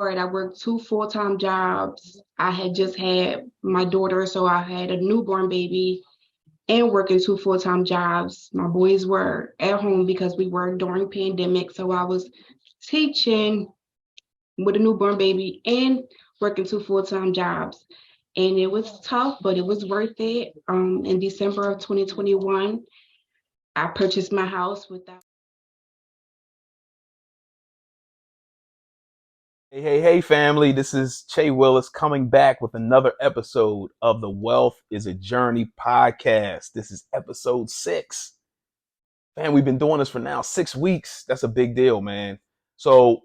I worked two full-time jobs. I had just had my daughter, so I had a newborn baby and working two full-time jobs. My boys were at home because we worked during pandemic, so I was teaching with a newborn baby and working two full-time jobs. And it was tough, but it was worth it. In December of 2021, I purchased my house without. Hey, family. This is Che Willis coming back with another episode of the Wealth is a Journey podcast. This is episode 6. Man, we've been doing this for now 6 weeks. That's a big deal, man. So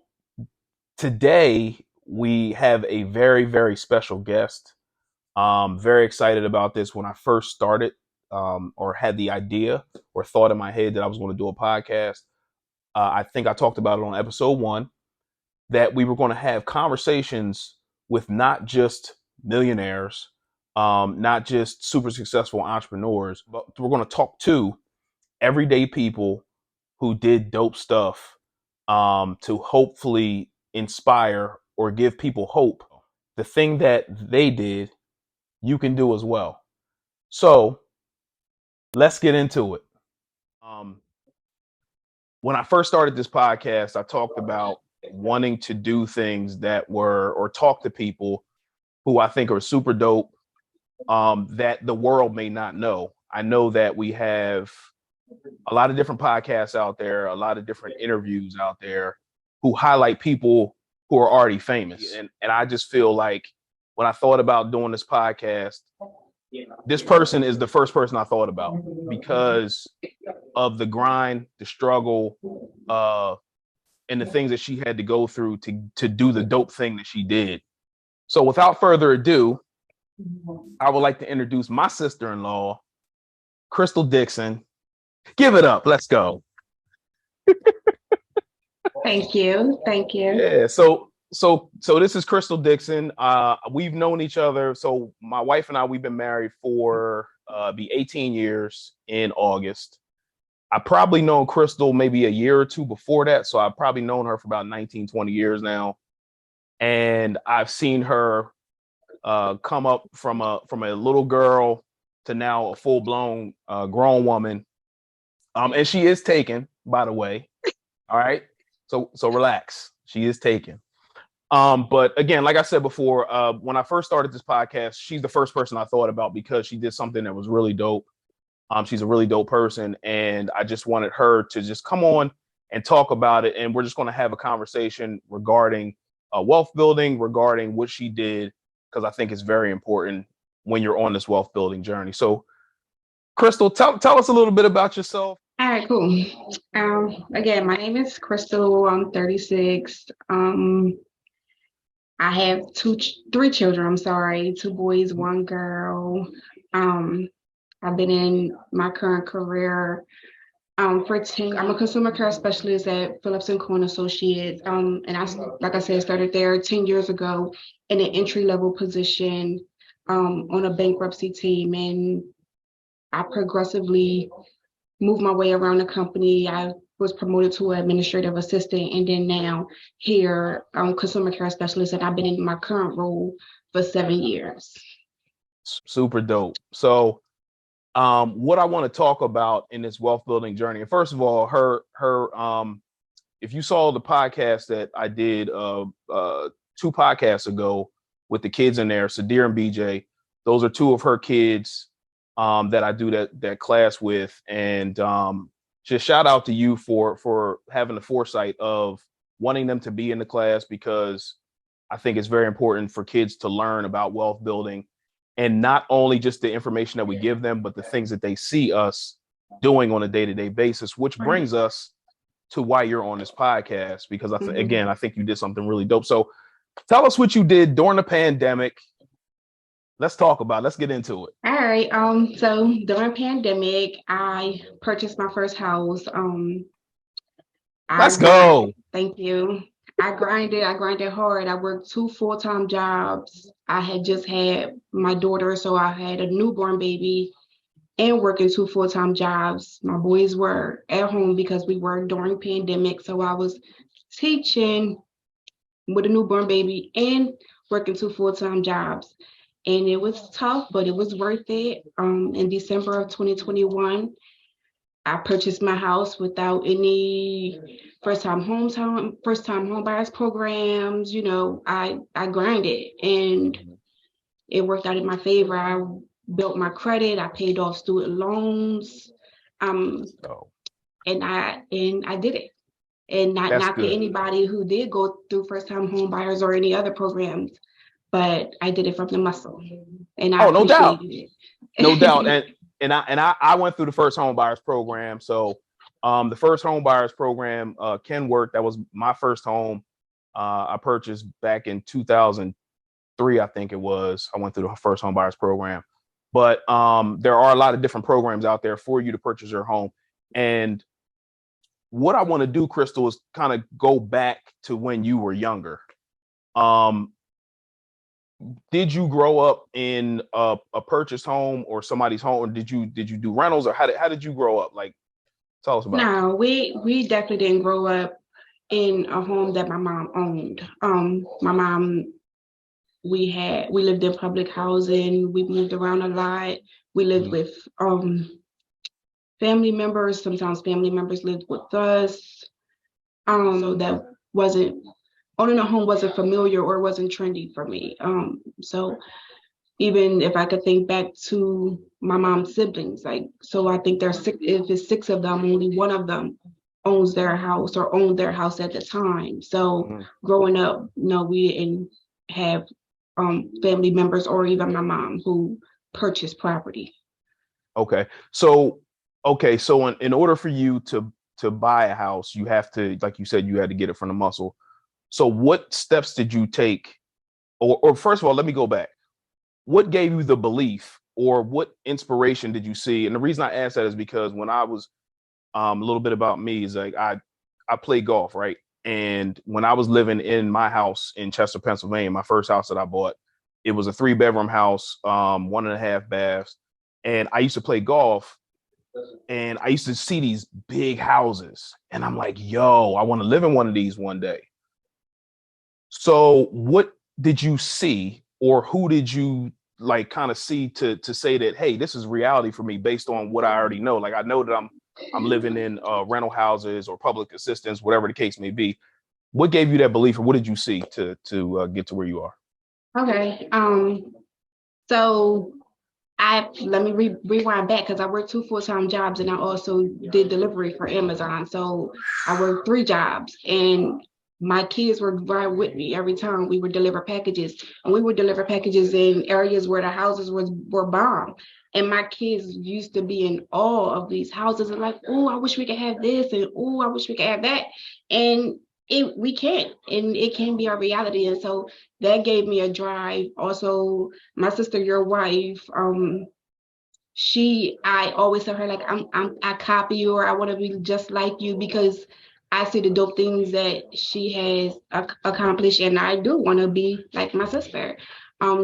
today we have a very, very special guest. Very excited about this. When I first started or had the idea or thought in my head that I was going to do a podcast, I think I talked about it on episode 1. That we were going to have conversations with not just millionaires, not just super successful entrepreneurs, but we're going to talk to everyday people who did dope stuff to hopefully inspire or give people hope. The thing that they did, you can do as well. So let's get into it. Um, when I first started this podcast, I talked about wanting to do things that were, or talk to people who I think are super dope, that the world may not know. I know that we have a lot of different podcasts out there, a lot of different interviews out there who highlight people who are already famous. And I just feel like when I thought about doing this podcast, this person is the first person I thought about because of the grind, the struggle, and the things that she had to go through to do the dope thing that she did. So without further ado, I would like to introduce my sister-in-law, Crystal Dixon. Give it up. Let's go. Thank you. Thank you. Yeah. So this is Crystal Dixon. We've known each other. So my wife and I, we've been married for be 18 years in August. I probably known Crystal maybe a year or two before that. So I've probably known her for about 19, 20 years now. And I've seen her come up from a little girl to now a full-blown grown woman. And she is taken, by the way. All right. So relax. She is taken. But again, like I said before, when I first started this podcast, she's the first person I thought about because she did something that was really dope. She's a really dope person, and I just wanted her to just come on and talk about it. And we're just going to have a conversation regarding wealth building, regarding what she did, because I think it's very important when you're on this wealth building journey. So, Crystal, tell us a little bit about yourself. All right, cool. Again, my name is Crystal. I'm 36. I have three children. I'm sorry, two boys, one girl. I've been in my current career for 10. I'm a consumer care specialist at Phillips and Cohen Associates. And like I said, started there 10 years ago in an entry-level position on a bankruptcy team, and I progressively moved my way around the company. I was promoted to an administrative assistant, and then now here I'm consumer care specialist, and I've been in my current role for 7 years. Super dope. So what I want to talk about in this wealth building journey, and first of all, her if you saw the podcast that I did 2 podcasts ago with the kids in there, Sadir and BJ, those are 2 of her kids that I do that class with. And just shout out to you for having the foresight of wanting them to be in the class, because I think it's very important for kids to learn about wealth building, and not only just the information that we give them, but the things that they see us doing on a day-to-day basis, which brings us to why you're on this podcast, because again, I think you did something really dope. So tell us what you did during the pandemic. Let's talk about it. Let's get into it. All right. So during pandemic, I purchased my first house. Let's go. Thank you. I grinded hard. I worked 2 full-time jobs. I had just had my daughter, so I had a newborn baby and working 2 full-time jobs. My boys were at home because we worked during pandemic, so I was teaching with a newborn baby and working 2 full-time jobs. And it was tough, but it was worth it. In December of 2021, I purchased my house without any first time home buyers programs. I grinded and it worked out in my favor. I built my credit, I paid off student loans. So And I did it. And not that's knocking good. anybody who did go through first time home buyers or any other programs, but I did it from the muscle, and I Oh, no doubt. appreciated it. No doubt. And I went through the first home buyers program. So the first home buyers program, Ken worked. That was my first home. I purchased back in 2003, I think it was. I went through the first home buyers program. But there are a lot of different programs out there for you to purchase your home. And what I want to do, Crystal, is kind of go back to when you were younger. Did you grow up in a purchased home or somebody's home, or did you do rentals, or how did you grow up? Like, tell us about it. No, we definitely didn't grow up in a home that my mom owned. My mom, we lived in public housing. We moved around a lot. We lived with family members. Sometimes family members lived with us. So that wasn't owning a home wasn't familiar or wasn't trendy for me. So even if I could think back to my mom's siblings, so I think there's six, if it's six of them, only one of them owns their house or owned their house at the time. So growing up, no, we didn't have family members or even my mom who purchased property. Okay. So in order for you to buy a house, you have to, like you said, you had to get it from the muscle. So what steps did you take? Or first of all, let me go back. What gave you the belief, or what inspiration did you see? And the reason I asked that is because when I was a little bit about me is like I play golf, right? And when I was living in my house in Chester, Pennsylvania, my first house that I bought, it was a 3-bedroom house, 1.5 baths. And I used to play golf, and I used to see these big houses, and I'm like, yo, I want to live in one of these one day. So what did you see, or who did you like kind of see to say that, hey, this is reality for me based on what I already know? Like, I know that I'm living in rental houses or public assistance, whatever the case may be. What gave you that belief, or what did you see to get to where you are? Okay. So let me rewind back because I worked 2 full-time jobs and I also did delivery for Amazon. So I worked 3 jobs, and my kids were right with me every time we would deliver packages. And we would deliver packages in areas where the houses were bombed. And my kids used to be in awe of these houses and like, oh, I wish we could have this, and oh, I wish we could have that. And we can't, and it can be our reality. And so that gave me a drive. Also, my sister, your wife, I always tell her like I copy you, or I want to be just like you, because I see the dope things that she has accomplished, and I do want to be like my sister.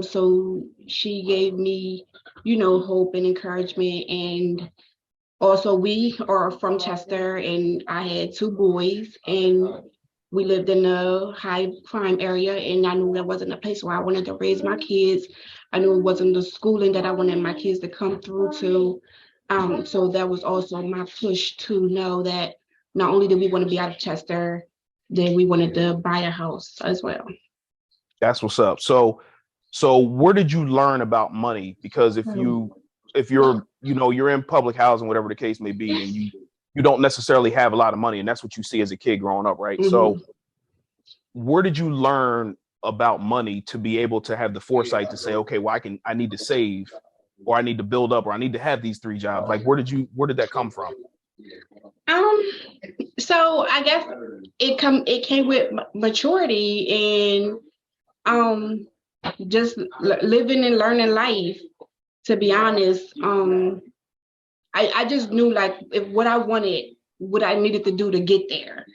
So she gave me, hope and encouragement. And also, we are from Chester, and I had 2 boys, and we lived in a high crime area, and I knew that wasn't a place where I wanted to raise my kids. I knew it wasn't the schooling that I wanted my kids to come through to. So that was also my push to know that not only did we want to be out of Chester, then we wanted to buy a house as well. That's what's up. So where did you learn about money? Because if you're you're in public housing, whatever the case may be, and you don't necessarily have a lot of money, and that's what you see as a kid growing up, right? So where did you learn about money to be able to have the foresight to say, okay, well, I need to save, or I need to build up, or I need to have these 3 jobs? Like, where did that come from? So I guess it came with maturity and just living and learning life. To be honest, I just knew like if what I wanted, what I needed to do to get there.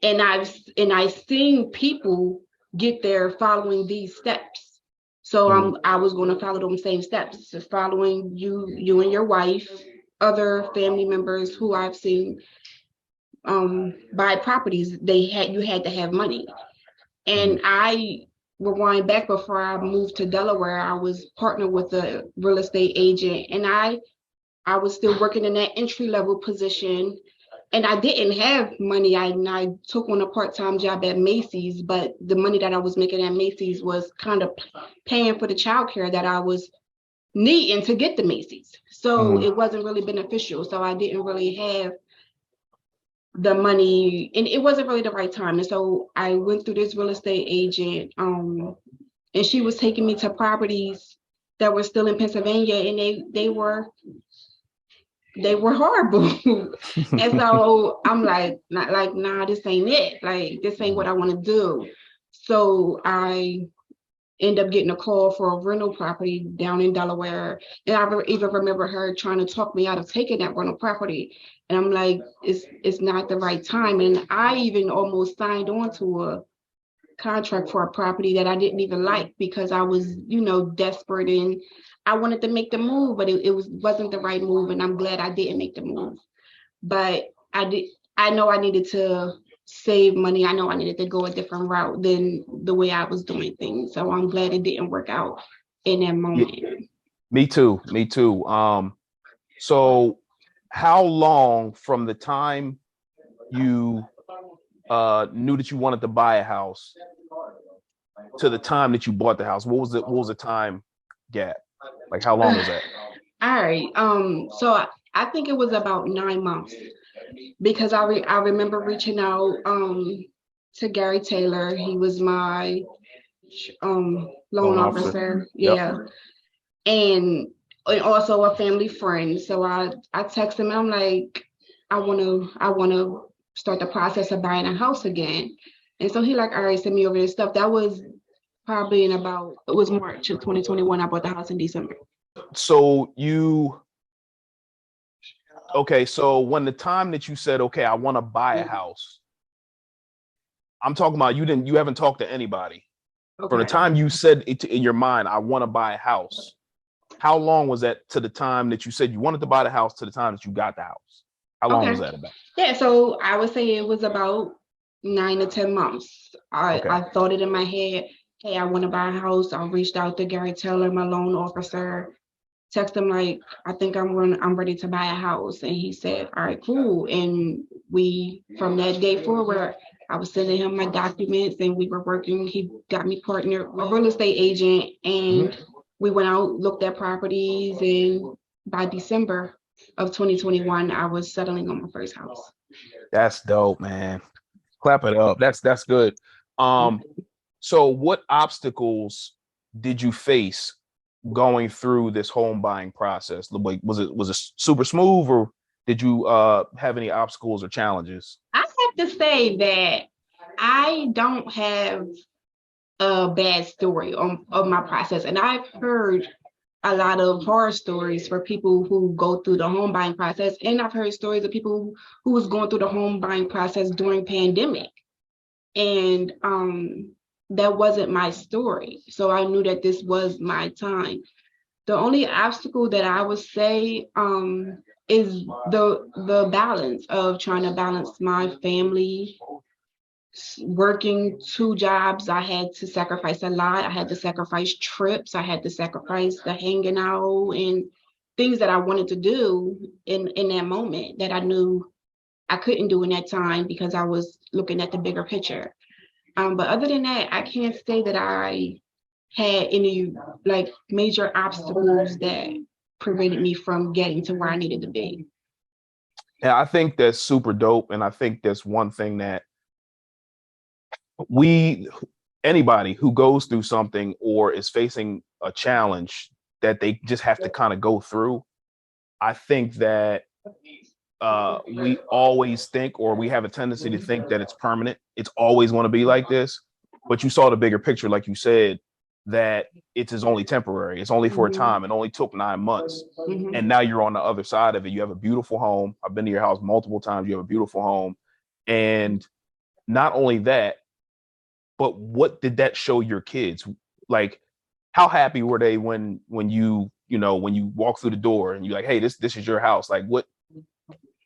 And I've seen people get there following these steps. So I was going to follow them same steps, just following you and your wife, other family members who I've seen buy properties. You had to have money. And I rewind back before I moved to Delaware, I was partnered with a real estate agent, and I was still working in that entry level position, and I didn't have money. I took on a part-time job at Macy's, but the money that I was making at Macy's was kind of paying for the childcare that I was needing to get to Macy's. So it wasn't really beneficial. So I didn't really have the money, and it wasn't really the right time. And so I went through this real estate agent, and she was taking me to properties that were still in Pennsylvania, and they were horrible. And so I'm like, not like, nah, this ain't it. Like, this ain't what I want to do. So I end up getting a call for a rental property down in Delaware. And I even remember her trying to talk me out of taking that rental property. And I'm like, it's not the right time. And I even almost signed on to a contract for a property that I didn't even like, because I was, desperate, and I wanted to make the move, but it wasn't the right move. And I'm glad I didn't make the move. But I know I needed to save money. I know I needed to go a different route than the way I was doing things. So I'm glad it didn't work out in that moment. Yeah, me too. So how long from the time you knew that you wanted to buy a house to the time that you bought the house? What was the time gap? Like, how long was that? All right. So I think it was about 9 months, because I remember reaching out to Gary Taylor. He was my loan officer. Yeah. Yep. And also a family friend. So I texted him. I'm like, I wanna start the process of buying a house again. And so he like, all right, send me over this stuff. That was probably it was March of 2021. I bought the house in December. So so when the time that you said, okay, I want to buy a house, I'm talking about you haven't talked to anybody. Okay. From the time you said it in your mind, I want to buy a house, how long was that to the time that you said you wanted to buy the house to the time that you got the house? How long was that about? Yeah, so I would say it was about 9 to 10 months. I thought it in my head, hey, I want to buy a house. I reached out to Gary Taylor, my loan officer, text him like, I think I'm ready to buy a house. And he said, all right, cool. And from that day forward, I was sending him my documents, and we were working. He got me partnered with a real estate agent, and we went out, looked at properties, and by December of 2021, I was settling on my first house. That's dope, man. Clap it up. That's good. So what obstacles did you face going through this home buying process? Like, was it super smooth, or did you have any obstacles or challenges? I have to say that I don't have a bad story of my process, and I've heard a lot of horror stories for people who go through the home buying process, and I've heard stories of people who was going through the home buying process during pandemic, and that wasn't my story. So I knew that this was my time. The only obstacle that I would say is the balance of trying to balance my family, working 2 jobs. I had to sacrifice a lot. I had to sacrifice trips. I had to sacrifice the hanging out and things that I wanted to do in that moment that I knew I couldn't do in that time because I was looking at the bigger picture. But other than that, I can't say that I had any like major obstacles that prevented me from getting to where I needed to be. Yeah, I think that's super dope. And I think that's one thing that anybody who goes through something or is facing a challenge that they just have to kind of go through. I think that we always think, or we have a tendency to think that it's permanent. It's always going to be like this. But you saw the bigger picture, like you said, that it is only temporary. It's only for a time. It only took 9 months. And now you're on the other side of it. You have a beautiful home. I've been to your house multiple times. You have a beautiful home. And not only that, but what did that show your kids? Like, how happy were they when you walk through the door and you're like, hey, this is your house? Like,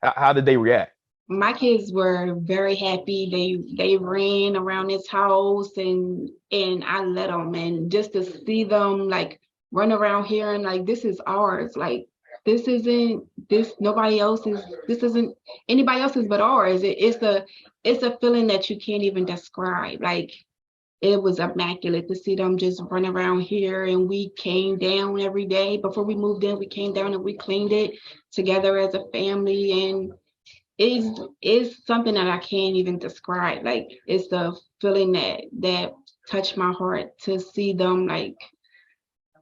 how did they react? my kids were very happy. They ran around this house and I let them, and just to see them like run around here and like this is ours. Like this isn't this nobody else's. This isn't anybody else's but ours. It's a feeling that you can't even describe. Like it was immaculate to see them just run around here, and we came down every day. Before we moved in, we came down and we cleaned it together as a family, and is something that I can't even describe. Like it's the feeling that touched my heart to see them like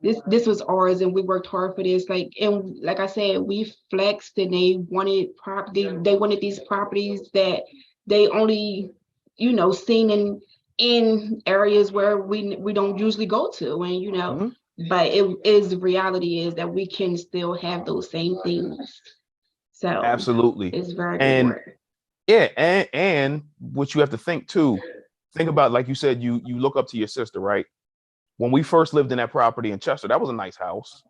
this was ours and we worked hard for this. Like and like I said, we flexed and they wanted property. They wanted these properties that they only, seen in areas where we don't usually go to, and Mhm. but it is reality is that we can still have those same things. So Absolutely. it's very And rewarding. yeah, and what you have to think too, think about, like you said, you look up to your sister, right? When we first lived in that property in Chester, that was a nice house,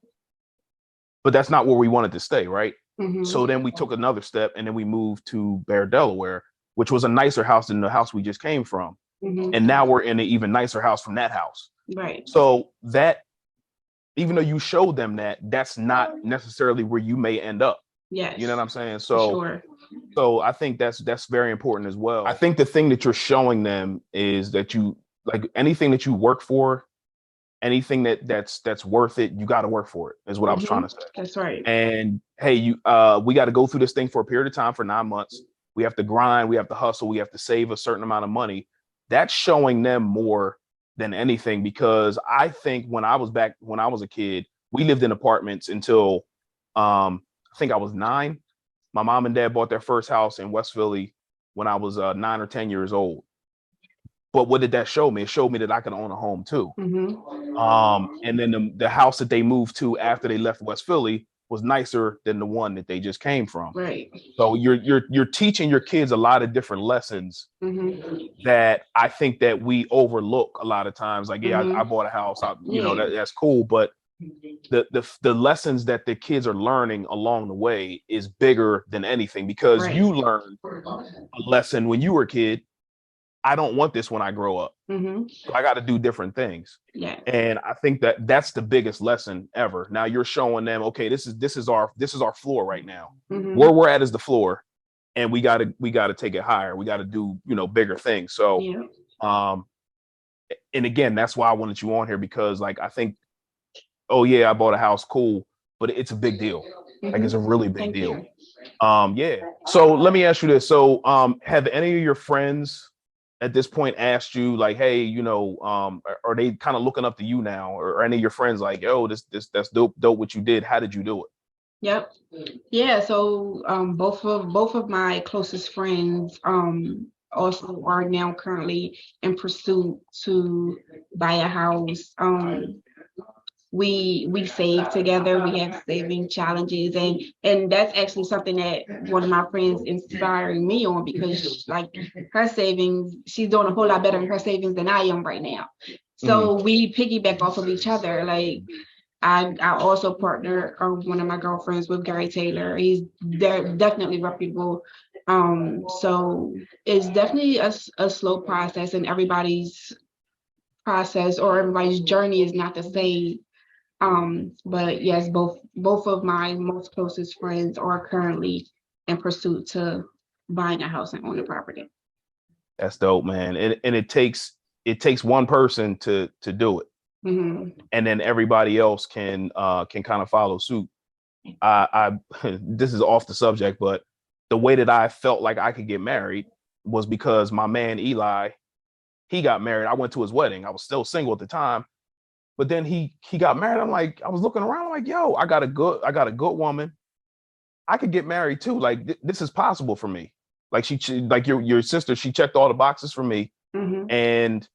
but that's not where we wanted to stay, right? Mm-hmm. So then we took another step and then we moved to Bear, Delaware, which was a nicer house than the house we just came from. And Mm-hmm. now we're in an even nicer house from that house. Right. So that, even though you showed them that, that's not necessarily where you may end up. You know Yes, what I'm saying? for So sure. I think that's very important as well. I think the thing that you're showing them is that you, like, anything that you work for, anything that's worth it, you got to work for it, is what I was trying Mm-hmm. to say. That's right. And hey, we got to go through this thing for a period of time for 9 months. We have to grind, we have to hustle, we have to save a certain amount of money. That's showing them more than anything, because I think when I was a kid, we lived in apartments until I think I was 9. My mom and dad bought their first house in West Philly when I was 9 or 10 years old. But what did that show me? It showed me that I could own a home too. Mm-hmm. And then the house that they moved to after they left West Philly was nicer than the one that they just came from. Right. So you're teaching your kids a lot of different lessons Mm-hmm. that I think that we overlook a lot of times. Like, yeah, I Mm-hmm. bought a house, Yeah. that's cool, but the lessons that the kids are learning along the way is bigger than anything, because Right. you learned a lesson when you were a kid. I don't want this when I grow up. Mm-hmm. So I got to do different things. Yeah. And I think that that's the biggest lesson ever. Now you're showing them, okay, this is our floor right now. Mm-hmm. Where we're at is the floor, and we gotta take it higher. We gotta do, bigger things. So Yeah. um and again, that's why I wanted you on here, because like I think, oh yeah, I bought a house, cool, but it's a big deal. Like it's a Mm-hmm. really big Thank deal. you. Yeah. So let me ask you this. So have any of your friends at this point asked you, like, hey, are they kind of looking up to you now, or any of your friends like, yo, this that's dope what you did. How did you do it? Yep. Yeah. So both of my closest friends also are now currently in pursuit to buy a house. We save together. We have saving challenges, and that's actually something that one of my friends inspired me on, because like her savings, she's doing a whole lot better in her savings than I am right now. Mhm. So we piggyback off of each other. Like I also partner one of my girlfriends with Gary Taylor. He's definitely reputable. So it's definitely a slow process, and everybody's process or everybody's journey is not the same. But yes, both of my most closest friends are currently in pursuit to buying a house and own a property. That's dope, man. And it takes one person to do it, Mm-hmm. and then everybody else can kind of follow suit. I this is off the subject, but the way that I felt like I could get married was because my man Eli, he got married. I went to his wedding. I was still single at the time, but then he got married. I was looking around, I'm like, yo, I got a good woman. I could get married too. Like this is possible for me. Like like your sister, she checked all the boxes for me, Mm-hmm. and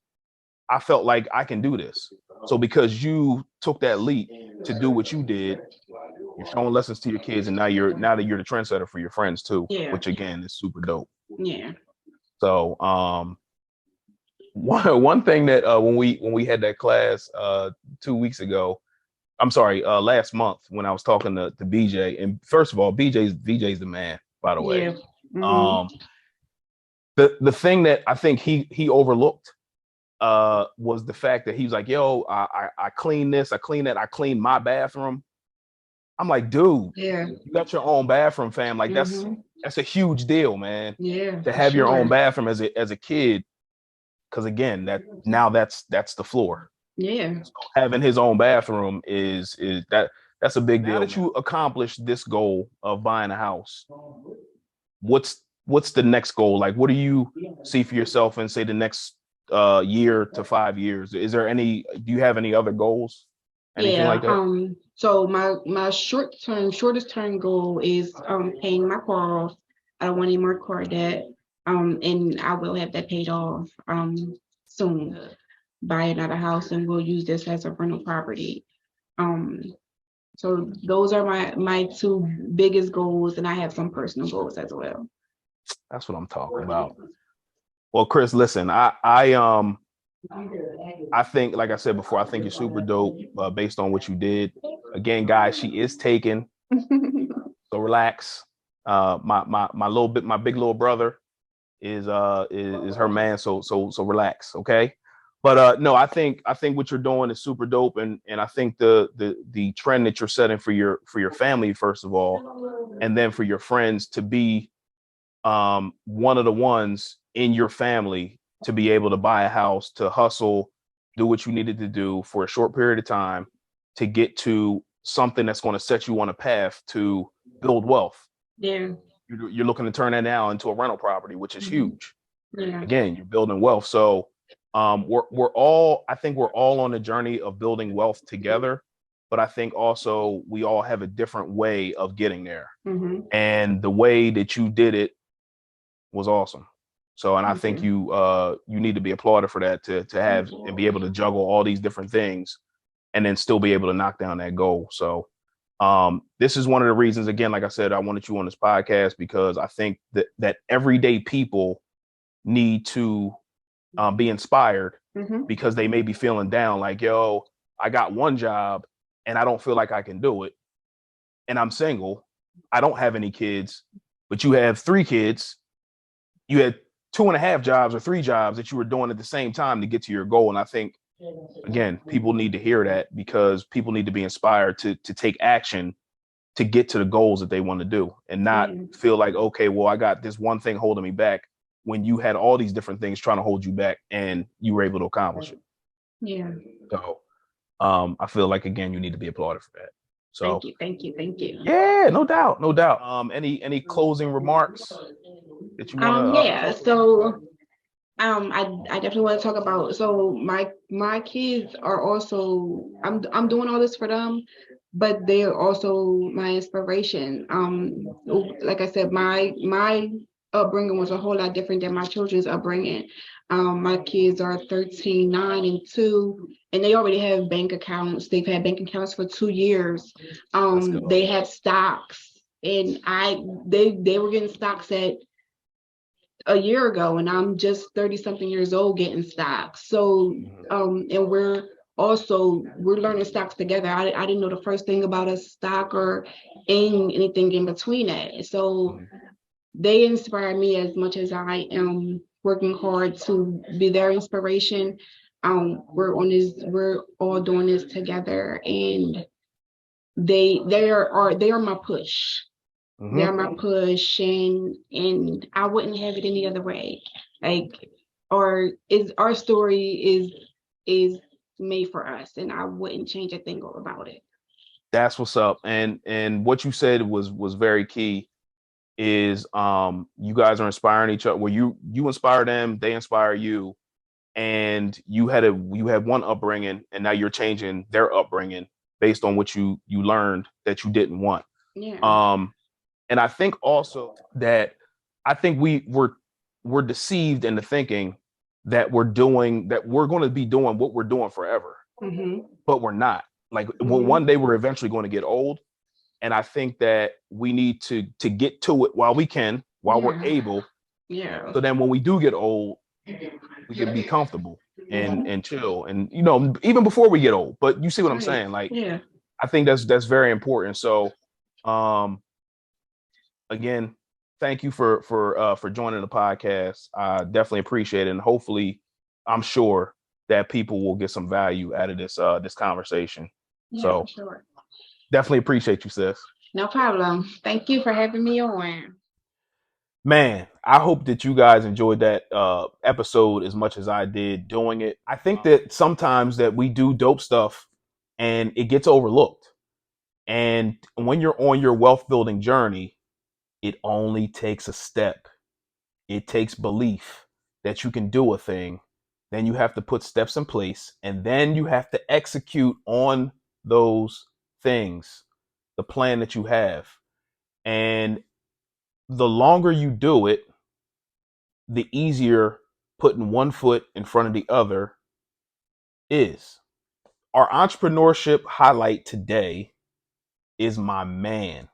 I felt like I can do this. So because you took that leap to do what you did, you're showing lessons to your kids, and now that you're the trendsetter for your friends too, Yeah. which again is super dope. Yeah. So one thing that when we had that class 2 weeks ago, I'm sorry, last month, when I was talking to BJ, and first of all, BJ's the man, by the way. Yeah. Mhm. The thing that I think he overlooked was the fact that he's like, yo, I clean this, I clean that, I clean my bathroom. I'm like, dude, Yeah. you got your own bathroom, fam. Like Mhm. that's a huge deal, man. Yeah, To for have your own sure. bathroom as a kid, because again, that's the floor. Yeah. So having his own bathroom is that's a big deal. Now that you accomplished this goal of buying a house, what's the next goal? Like, what do you see for yourself in say the next year to 5 years? Is there any? Do you have any other goals? Anything Yeah. like that? So my shortest term goal is paying my car off. I don't want any more car debt. And I will have that paid off soon. Buy another house and we'll use this as a rental property. Um, so those are my two biggest goals, and I have some personal goals as well. That's what I'm talking about. Well, Chris, listen, I think, like I said before, I think you're super dope based on what you did. Again, guys, she is taken, so relax. My big little brother is her man, so relax, okay? But no, I think what you're doing is super dope, and I think the trend that you're setting for your family first of all, and then for your friends to be one of the ones in your family to be able to buy a house, to hustle, do what you needed to do for a short period of time to get to something that's going to set you on a path to build wealth. Yeah. You're looking to turn that now into a rental property, which is Mhm. huge. Yeah. Again, you're building wealth. So we're all, I think we're all on the journey of building wealth together. But I think also we all have a different way of getting there. Mm-hmm. And the way that you did it was awesome. So, and I Thank think you. you need to be applauded for that, to have and be able to juggle all these different things and then still be able to knock down that goal. So, this is one of the reasons, again, like I said, I wanted you on this podcast because I think that everyday people need to be inspired Mm-hmm. because they may be feeling down, like, yo, I got one job and I don't feel like I can do it, and I'm single, I don't have any kids, but you have 3 kids, you had 2.5 jobs or 3 jobs that you were doing at the same time to get to your goal. And I think, again, people need to hear that because people need to be inspired to take action to get to the goals that they want to do and not Yeah. feel like, okay, well, I got this one thing holding me back when you had all these different things trying to hold you back and you were able to accomplish it. Yeah. So I feel like, again, you need to be applauded for that. Thank So you. Thank you. Thank you. yeah, no doubt, no doubt. Any closing remarks that you want to Yeah. talk about? So I definitely want to talk about, so my kids are also, I'm doing all this for them, but they're also my inspiration. Like I said, my upbringing was a whole lot different than my children's upbringing. My kids are 13, 9, and 2, and they already have bank accounts. They've had bank accounts for 2 years. Let's go. They have stocks, and they were getting stocks at a year ago, and I'm just 30 something years old getting stocks. So Mhm. and we're learning stocks together. I didn't know the first thing about a stock or anything in between that. So Mhm. they inspire me as much as I am working hard to be their inspiration. We're all doing this together, and they are my push. They're Mhm. my push, and I wouldn't have it any other way. Like, or is our story is made for us, and I wouldn't change a thing about it. That's what's up. And what you said was very key. Is you guys are inspiring each other. Well, you inspire them, they inspire you, and you had one upbringing, and now you're changing their upbringing based on what you learned that you didn't want. Yeah. Um, and I think also that I think we're deceived into thinking that we're going to be doing what we're doing forever, Mm-hmm. but we're not. Like, well, Mm-hmm. one day we're eventually going to get old, and I think that we need to get to it while we can, while we're Yeah. able, Yeah. so then when we do get old, we can be comfortable Mm-hmm. and chill, and even before we get old. But you see what I'm Right. saying? Like, Yeah. I think that's very important. So, um, again, thank you for joining the podcast. I definitely appreciate it, and hopefully, I'm sure that people will get some value out of this conversation. Yeah, for So sure. definitely appreciate you, sis. No problem. Thank you for having me on. Man, I hope that you guys enjoyed that episode as much as I did doing it. I think that sometimes that we do dope stuff and it gets overlooked. And when you're on your wealth building journey, it only takes a step. It takes belief that you can do a thing. Then you have to put steps in place and then you have to execute on those things, the plan that you have. And the longer you do it, the easier putting one foot in front of the other is. Our entrepreneurship highlight today is my man,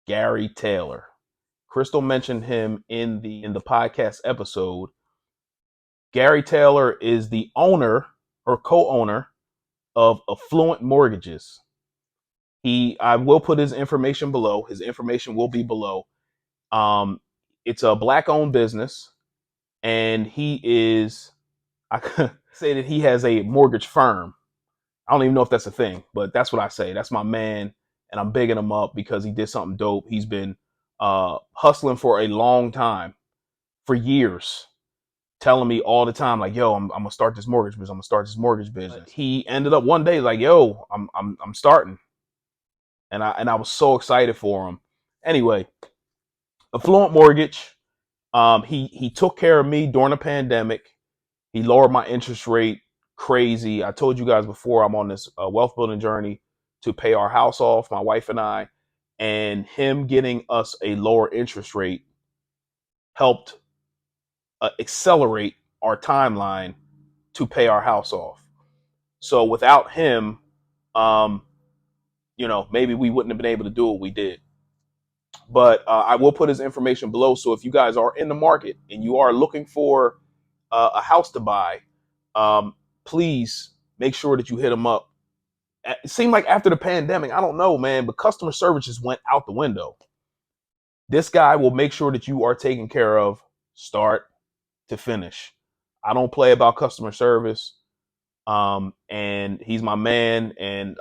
Gary Taylor. Crystal mentioned him in the podcast episode. Gary Taylor is the owner or co-owner of Affluent Mortgages. I will put his information below. His information will be below. Um, it's a black-owned business, and he is. I could say that he has a mortgage firm. I don't even know if that's a thing, but that's what I say. That's my man, and I'm bigging him up because he did something dope. He's been hustling for a long time, for years, telling me all the time, like, "Yo, I'm gonna start this mortgage business. I'm gonna start this mortgage business." He ended up one day like, "Yo, I'm starting," and I was so excited for him. Anyway, Affluent Mortgage. He took care of me during the pandemic. He lowered my interest rate crazy. I told you guys before I'm on this wealth building journey to pay our house off, my wife and I, and him getting us a lower interest rate helped accelerate our timeline to pay our house off. So without him, um, maybe we wouldn't have been able to do what we did. But I will put his information below. So if you guys are in the market and you are looking for a house to buy, please make sure that you hit him up. It seemed like after the pandemic, I don't know, man, but customer service just went out the window. This guy will make sure that you are taken care of start to finish. I don't play about customer service. And he's my man. And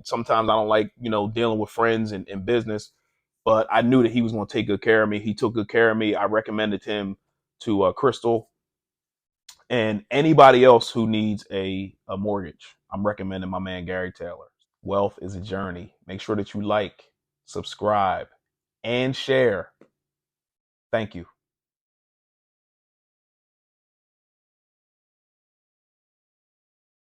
sometimes I don't like, dealing with friends and business, but I knew that he was going to take good care of me. He took good care of me. I recommended him to Crystal and anybody else who needs a mortgage. I'm recommending my man, Gary Taylor. Wealth is a journey. Make sure that you like, subscribe, and share. Thank you.